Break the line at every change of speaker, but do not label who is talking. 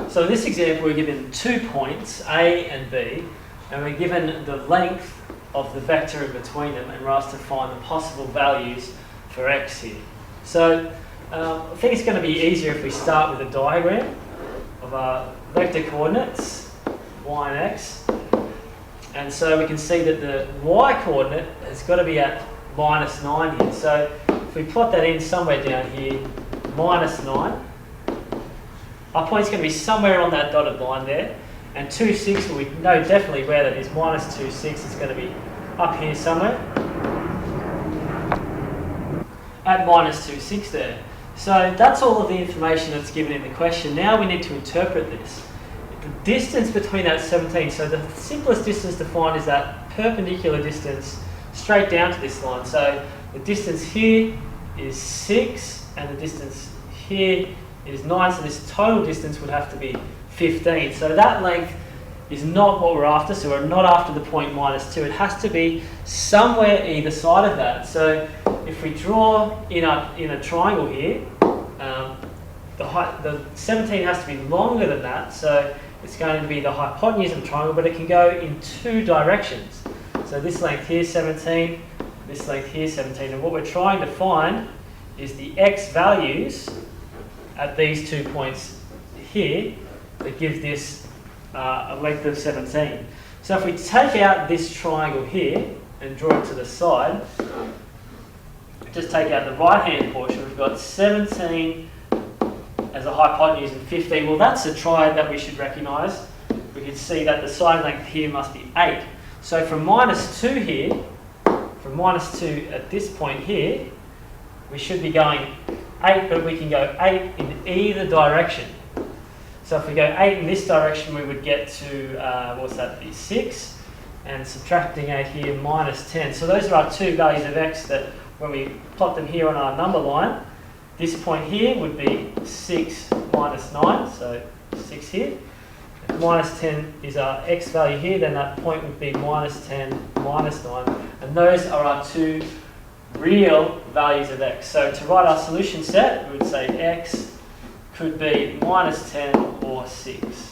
So in this example, we're given 2 points, A and B, and we're given the length of the vector in between them, and we're asked to find the possible values for x here. So I think it's going to be easier if we start with a diagram of our vector coordinates, y and x. And so we can see that the y coordinate has got to be at -9 here. So if we plot that in somewhere down here, -9, our point's going to be somewhere on that dotted line there. And 2, 6, well, we know definitely where that is. -2, 6 is going to be up here somewhere. At -2, 6 there. So that's all of the information that's given in the question. Now we need to interpret this. The distance between that 17, so the simplest distance to find is that perpendicular distance straight down to this line. So the distance here is 6 and the distance here is 9, so this total distance would have to be 15. So that length is not what we're after, so we're not after the point -2. It has to be somewhere either side of that. So if we draw in a triangle here, the 17 has to be longer than that, so it's going to be the hypotenuse of the triangle, but it can go in 2 directions. So this length here, 17, this length here, 17, and what we're trying to find is the x values at these 2 points here that give this a length of 17. So if we take out this triangle here and draw it to the side, just take out the right-hand portion, we've got 17 as a hypotenuse and 15. Well, that's a triad that we should recognise. We can see that the side length here must be 8. So from -2 here, from -2 at this point here, we should be going 8, but we can go 8 in either direction. So if we go 8 in this direction, we would get to, what's that be, 6, and subtracting 8 here, -10. So those are our 2 values of x that when we plot them here on our number line, this point here would be 6 minus 9, so 6 here. If -10 is our x value here, then that point would be -10, -9, and those are our 2 real values of x. So to write our solution set, we would say x could be -10 or 6.